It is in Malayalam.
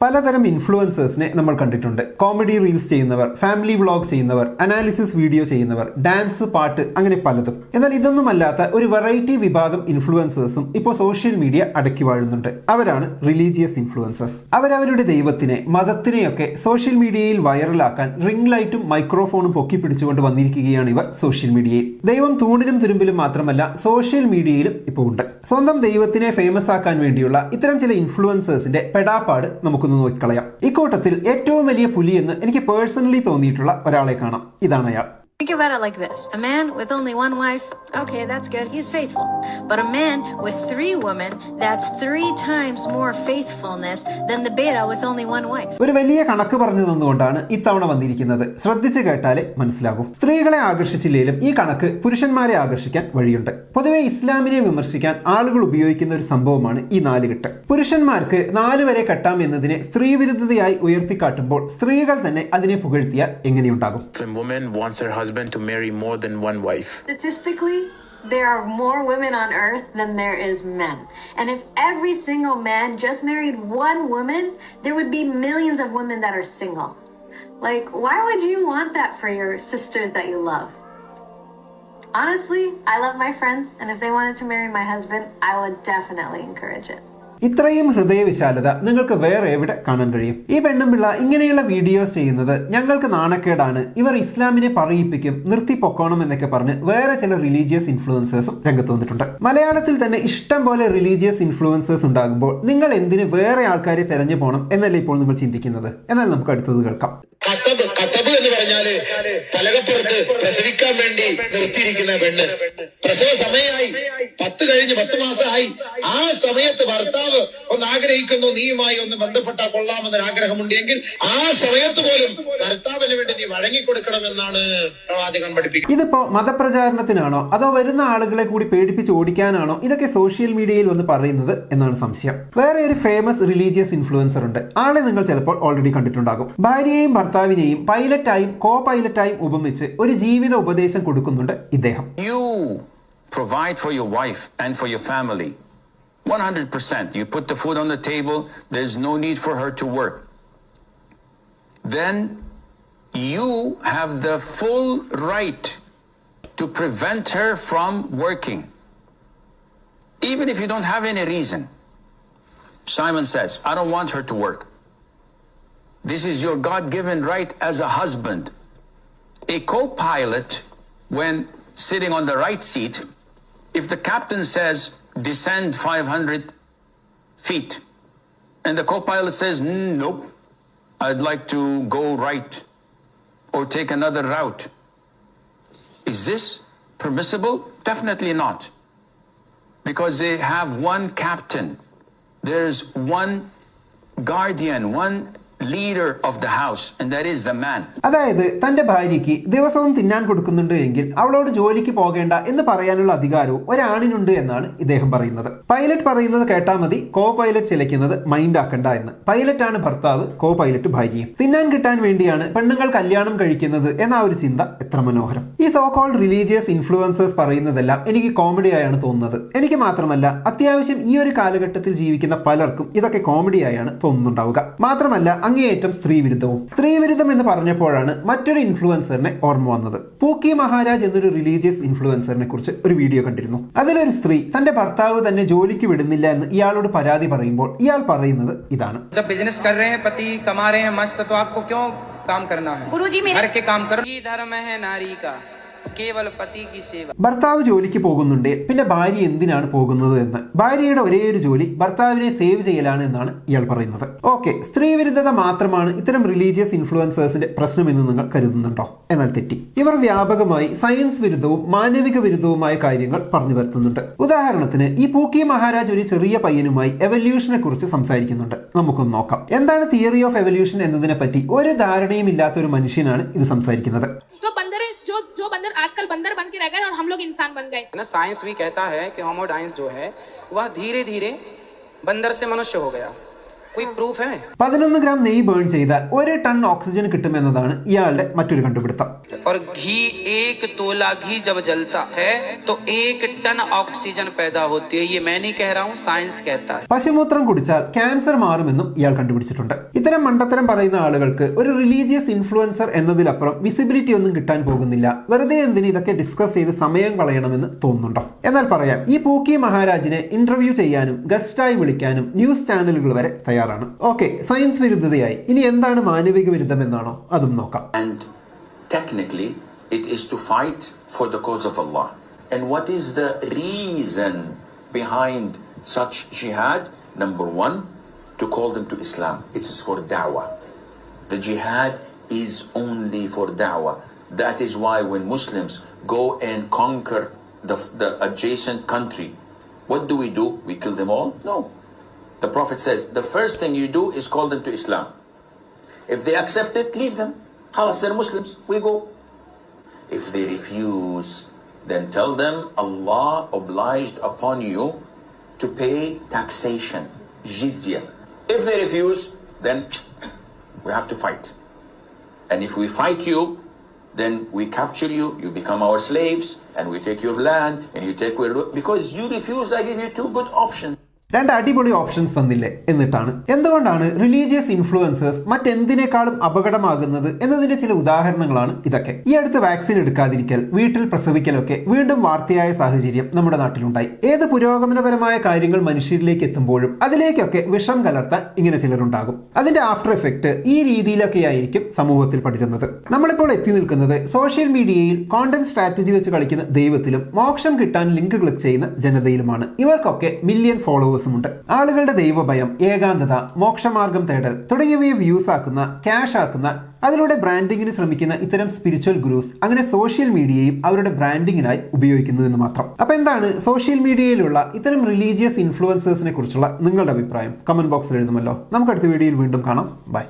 പലതരം ഇൻഫ്ലുവൻസേഴ്സിനെ നമ്മൾ കണ്ടിട്ടുണ്ട്. കോമഡി റീൽസ് ചെയ്യുന്നവർ, ഫാമിലി വ്ളോഗ് ചെയ്യുന്നവർ, അനാലിസിസ് വീഡിയോ ചെയ്യുന്നവർ, ഡാൻസ്, പാട്ട്, അങ്ങനെ പലതും. എന്നാൽ ഇതൊന്നുമല്ലാത്ത ഒരു വെറൈറ്റി വിഭാഗം ഇൻഫ്ലുവൻസേഴ്സും ഇപ്പോൾ സോഷ്യൽ മീഡിയ അടക്കി വാഴുന്നുണ്ട്. അവരാണ് റിലീജിയസ് ഇൻഫ്ലുവൻസേഴ്സ്. അവരവരുടെ ദൈവത്തിനെ, മതത്തിനെയൊക്കെ സോഷ്യൽ മീഡിയയിൽ വൈറലാക്കാൻ റിംഗ് ലൈറ്റും മൈക്രോഫോണും പൊക്കി പിടിച്ചുകൊണ്ട് വന്നിരിക്കുകയാണ് ഇവർ സോഷ്യൽ മീഡിയയിൽ. ദൈവം തൂണിലും തുരുമ്പിലും മാത്രമല്ല സോഷ്യൽ മീഡിയയിലും ഇപ്പോൾ ഉണ്ട്. സ്വന്തം ദൈവത്തിനെ ഫേമസ് ആക്കാൻ വേണ്ടിയുള്ള ഇത്തരം ചില ഇൻഫ്ലുവൻസേഴ്സിന്റെ പെടാപ്പാട് നമുക്കൊന്ന് നോക്കിക്കളയാം. ഇക്കൂട്ടത്തിൽ ഏറ്റവും വലിയ പുലി എന്ന് എനിക്ക് പേഴ്സണലി തോന്നിയിട്ടുള്ള ഒരാളെ കാണാം. ഇതാണ് അയാൾ. Think about it like this. A man with only one wife, okay, that's good. He's faithful. But a man with 3 women, that's 3 times more faithfulness than the beta with only one wife. ഒരു വലിയ കണക്ക് പറഞ്ഞു തന്നുകൊണ്ടാണ് ഇത്തവണ വന്നിരിക്കുന്നത്. ശ്രദ്ധിച്ചു കേട്ടാലേ മനസ്സിലാകും. സ്ത്രീകളെ ആകർഷിച്ചില്ലെങ്കിലും ഈ കണക്ക് പുരുഷന്മാരെ ആകർഷിക്കാൻ വഴിയുണ്ട്. പൊതുവെ ഇസ്ലാമിനെ വിമർശിക്കാൻ ആളുകൾ ഉപയോഗിക്കുന്ന ഒരു സംഭവമാണ് ഈ 4 കെട്ട്. പുരുഷന്മാർക്ക് 4 വരെ കെട്ടാം എന്നതിനെ സ്ത്രീവിരുദ്ധതയായി ഉയർത്തിക്കാട്ടുമ്പോൾ സ്ത്രീകൾ തന്നെ അതിനെ പുകഴ്ത്തിയാൽ എങ്ങനെയുണ്ടാകും? Husband to marry more than one wife. Statistically, there are more women on earth than there is men. And if every single man just married one woman, there would be millions of women that are single. Like, why would you want that for your sisters that you love? Honestly, I love my friends, and if they wanted to marry my husband, I would definitely encourage it. ഇത്രയും ഹൃദയവിശാലത നിങ്ങൾക്ക് വേറെ എവിടെ കാണാൻ കഴിയും? ഈ പെണ്ണുമ്പിള്ള ഇങ്ങനെയുള്ള വീഡിയോസ് ചെയ്യുന്നത് ഞങ്ങൾക്ക് നാണക്കേടാണ്, ഇവർ ഇസ്ലാമിനെ പറയിപ്പിക്കും, നിർത്തി പൊക്കോണം എന്നൊക്കെ പറഞ്ഞ് വേറെ ചില റിലീജിയസ് ഇൻഫ്ലുവൻസേഴ്സും രംഗത്ത് വന്നിട്ടുണ്ട്. മലയാളത്തിൽ തന്നെ ഇഷ്ടം പോലെ റിലീജിയസ് ഇൻഫ്ലുവൻസേഴ്സ് ഉണ്ടാകുമ്പോൾ നിങ്ങൾ എന്തിന് വേറെ ആൾക്കാരെ തെരഞ്ഞു പോകണം എന്നല്ലേ ഇപ്പോൾ നിങ്ങൾ ചിന്തിക്കുന്നത്? എന്നാൽ നമുക്ക് അടുത്തത് കേൾക്കാം. കത്തബ് എന്ന് പറഞ്ഞാല് പലകപ്പുറത്ത് പ്രസവിക്കാൻ വേണ്ടി നിർത്തിയിരിക്കുന്ന പെണ്ണ്, പ്രസവ സമയമായി 10 മാസമായി. ആ സമയത്ത് ഭർത്താവ് ഒന്ന് ആഗ്രഹിക്കുന്നു, നീയുമായി ഒന്ന് ബന്ധപ്പെട്ടാൽ കൊള്ളാമെന്നൊരു ആഗ്രഹമുണ്ടെങ്കിൽ ആ സമയത്ത് പോലും ഭർത്താവിന് വേണ്ടി നീ വഴങ്ങിക്കൊടുക്കണമെന്നാണ് പ്രവാചകൻ പഠിപ്പിക്കുന്നത്. ഇതിപ്പോ മതപ്രചാരണത്തിനാണോ അതോ വരുന്ന ആളുകളെ കൂടി പേടിപ്പിച്ച് ഓടിക്കാനാണോ ഇതൊക്കെ സോഷ്യൽ മീഡിയയിൽ വന്ന് പറയുന്നത് എന്നാണ് സംശയം. വേറെ ഒരു ഫേമസ് റിലീജിയസ് ഇൻഫ്ലുവൻസർ ഉണ്ട്. ആളെ നിങ്ങൾ ചിലപ്പോൾ ഓൾറെഡി കണ്ടിട്ടുണ്ടാകും. ഭാര്യയെയും ഭർത്താവിനെയും പൈലറ്റായും കോ പൈലറ്റായും ഉപമിച്ച് ഒരു ജീവിത ഉപദേശം കൊടുക്കുന്നുണ്ട് ഇദ്ദേഹം. You provide for your wife and for your family 100%. You put the food on the table, there's no need for her to work. Then you have the full right to prevent her from working, even if you don't have any reason. Simon says, I don't want her to work. This is your God-given right as a husband. A co-pilot, when sitting on the right seat, if the captain says, descend 500 feet, and the co-pilot says, nope, I'd like to go right or take another route, is this permissible? Definitely not. Because they have one captain. There's one guardian, one leader of the house, and that is the man. അതായത് തന്റെ ഭാര്യയ്ക്ക് ദിവസവും തിന്നാൻ കൊടുക്കുന്നുണ്ട് എങ്കിൽ അവളോട് ജോലിക്ക് പോകേണ്ട എന്ന് പറയാനുള്ള അധികാരവും ഒരാണിനുണ്ട് എന്നാണ് ഇദ്ദേഹം പറയുന്നത്. പൈലറ്റ് പറയുന്നത് കേട്ടാൽ മതി, കോ പൈലറ്റ് ചിലയ്ക്കുന്നത് മൈൻഡ് ആക്കണ്ട എന്ന്. പൈലറ്റ് ആണ് ഭർത്താവ്, കോ പൈലറ്റ് ഭാര്യയും. തിന്നാൻ കിട്ടാൻ വേണ്ടിയാണ് പെണ്ണുങ്ങൾ കല്യാണം കഴിക്കുന്നത് എന്ന ഒരു ചിന്ത എത്ര മനോഹരം. ഈ സോ കോൾഡ് റിലീജിയസ് ഇൻഫ്ലുവൻസേഴ്സ് പറയുന്നതെല്ലാം എനിക്ക് കോമഡിയായാണ് തോന്നുന്നത്. എനിക്ക് മാത്രമല്ല, അത്യാവശ്യം ഈ ഒരു കാലഘട്ടത്തിൽ ജീവിക്കുന്ന പലർക്കും ഇതൊക്കെ കോമഡിയായാണ് തോന്നുന്നുണ്ടാവുക. മാത്രമല്ല അങ്ങേയറ്റം സ്ത്രീവിരുദ്ധവും. സ്ത്രീവിരുദ്ധം എന്ന് പറഞ്ഞപ്പോഴാണ് മറ്റൊരു ഇൻഫ്ലുവൻസറിനെ ഓർമ്മ വന്നത്. പൂക്കി മഹാരാജ് എന്നൊരു റിലീജിയസ് ഇൻഫ്ലുവൻസറിനെ കുറിച്ച് ഒരു വീഡിയോ കണ്ടിരുന്നു. അതിലൊരു സ്ത്രീ തന്റെ ഭർത്താവ് തന്നെ ജോലിക്ക് വിടുന്നില്ല എന്ന് ഇയാളോട് പരാതി പറയുമ്പോൾ ഇയാൾ പറയുന്നത് ഇതാണ്. बिजनेस कर रहे हैं, पति कमा रहे हैं मस्त, तो आपको क्यों काम करना है? गुरुजी मेरे घर के काम करो. ये धर्म है नारी का, കേവല പതി കി സേവ. ഭർത്താവ് ജോലിക്ക് പോകുന്നുണ്ട്, പിന്നെ ഭാര്യ എന്തിനാണ് പോകുന്നത് എന്ന്. ഭാര്യയുടെ ഒരേ ഒരു ജോലി ഭർത്താവിനെ സേവ് ചെയ്യലാണ് എന്നാണ് ഇയാൾ പറയുന്നത്. ഓക്കെ, സ്ത്രീ വിരുദ്ധത മാത്രമാണ് ഇത്തരം റിലീജിയസ് ഇൻഫ്ലുവൻസേഴ്സിന്റെ പ്രശ്നമെന്ന് നിങ്ങൾ കരുതുന്നുണ്ടോ? എന്നാൽ തെറ്റി. ഇവർ വ്യാപകമായി സയൻസ് വിരുദ്ധവും മാനവിക വിരുദ്ധവുമായ കാര്യങ്ങൾ പറഞ്ഞു വരുത്തുന്നുണ്ട്. ഉദാഹരണത്തിന് ഈ പൂക്കി മഹാരാജ് ഒരു ചെറിയ പയ്യനുമായി എവല്യൂഷനെ കുറിച്ച് സംസാരിക്കുന്നുണ്ട്. നമുക്കൊന്ന് നോക്കാം. എന്താണ് തിയറി ഓഫ് എവല്യൂഷൻ എന്നതിനെ പറ്റി ഒരു ധാരണയും ഇല്ലാത്ത ഒരു മനുഷ്യനാണ് ഇത് സംസാരിക്കുന്നത്. जो बंदर आजकल बंदर बन के रह गए और हम लोग इंसान बन गए ना. साइंस भी कहता है कि होमो डाइंस जो है वह धीरे धीरे बंदर से मनुष्य हो गया, कोई प्रूफ है? 11 ഗ്രാം നെയ്യ് ബേൺ ചെയ്താൽ 1 ടൺ ഓക്സിജൻ കിട്ടുമെന്നതാണ് ഇയാളുടെ മറ്റൊരു കണ്ടുപിടുത്തം. और घी 1 तोला घी जब जलता है तो 1 टन ऑक्सीजन पैदा होती है. ये मैं नहीं कह रहा हूँ, साइंस कहता है. പശുമൂത്രം കുടിച്ചാൽ ക്യാൻസർ മാറുമെന്നും ഇയാൾ കണ്ടുപിടിച്ചിട്ടുണ്ട്. ഇത്തരം മണ്ടത്തരം പറയുന്ന ആളുകൾക്ക് ഒരു റിലീജിയസ് ഇൻഫ്ലുവൻസർ എന്നതിലപ്പുറം വിസിബിലിറ്റി ഒന്നും കിട്ടാൻ പോകുന്നില്ല. വെറുതെ എന്തിന് ഇതൊക്കെ ഡിസ്കസ് ചെയ്ത് സമയം കളയണമെന്ന് തോന്നുന്നുണ്ടോ? എന്നാൽ പറയാം, ഈ പൂക്കി മഹാരാജിനെ ഇന്റർവ്യൂ ചെയ്യാനും ഗസ്റ്റായി വിളിക്കാനും ന്യൂസ് ചാനലുകൾ വരെ തയ്യാറാണ്. ഓക്കെ, സയൻസ് വിരുദ്ധതയായി. ഇനി എന്താണ് മാനവിക വിരുദ്ധം എന്നാണോ? അതും നോക്കാം. And technically, it is to fight for the cause of Allah. And what is the reason behind such jihad? Number one, to call them to Islam. It is for da'wah. The jihad is only for da'wah. That is why when Muslims go and conquer the adjacent country, what do? We kill them all? No. The Prophet says, the first thing you do is call them to Islam. If they accept it, leave them. Khalas, they're Muslims. We go. If they refuse, then tell them Allah obliged upon you to pay taxation, jizya. If they refuse, then we have to fight. And if we fight you, then we capture you, you become our slaves, and we take your land, and you take because you refuse, I give you 2 good options. 2 അടിപൊളി ഓപ്ഷൻസ് തന്നില്ലേ എന്നിട്ടാണ്. എന്തുകൊണ്ടാണ് റിലീജിയസ് ഇൻഫ്ലുവൻസേഴ്സ് മറ്റെന്തിനേക്കാളും അപകടമാകുന്നത് എന്നതിന്റെ ചില ഉദാഹരണങ്ങളാണ് ഇതൊക്കെ. ഈ അടുത്ത് വാക്സിൻ എടുക്കാതിരിക്കൽ, വീട്ടിൽ പ്രസവിക്കലൊക്കെ വീണ്ടും വാർത്തയായ സാഹചര്യം നമ്മുടെ നാട്ടിലുണ്ടായി. ഏത് പുരോഗമനപരമായ കാര്യങ്ങൾ മനുഷ്യരിലേക്ക് എത്തുമ്പോഴും അതിലേക്കൊക്കെ വിഷം കലർത്താൻ ഇങ്ങനെ ചിലരുണ്ടാകും. അതിന്റെ ആഫ്റ്റർ എഫക്ട് ഈ രീതിയിലൊക്കെ ആയിരിക്കും സമൂഹത്തിൽ പടരുന്നത്. നമ്മളിപ്പോൾ എത്തി നിൽക്കുന്നത് സോഷ്യൽ മീഡിയയിൽ കോണ്ടന്റ് സ്ട്രാറ്റജി വെച്ച് കളിക്കുന്ന ദൈവത്തിലും മോക്ഷം കിട്ടാൻ ലിങ്ക് ക്ലിക്ക് ചെയ്യുന്ന ജനതയിലുമാണ്. ഇവർക്കൊക്കെ മില്യൺ ഫോളോവേഴ്സ് ഉണ്ട്. ആളുകളുടെ ദൈവഭയം, ഏകാന്തത, മോക്ഷമാർഗം തേടൽ തുടങ്ങിയവയെ വ്യൂസ് ആക്കുന്ന, ക്യാഷ് ആക്കുന്ന, അതിലൂടെ ബ്രാൻഡിങ്ങിന് ശ്രമിക്കുന്ന ഇത്തരം സ്പിരിച്വൽ ഗുരുസ് അങ്ങനെ സോഷ്യൽ മീഡിയയും അവരുടെ ബ്രാൻഡിങ്ങിനായി ഉപയോഗിക്കുന്നു എന്ന് മാത്രം. അപ്പൊ എന്താണ് സോഷ്യൽ മീഡിയയിലുള്ള ഇത്തരം റിലീജിയസ് ഇൻഫ്ലുവൻസേഴ്സിനെ കുറിച്ചുള്ള നിങ്ങളുടെ അഭിപ്രായം? കമന്റ് ബോക്സിൽ എഴുതുമല്ലോ. നമുക്ക് അടുത്ത വീഡിയോയിൽ വീണ്ടും കാണാം. ബൈ.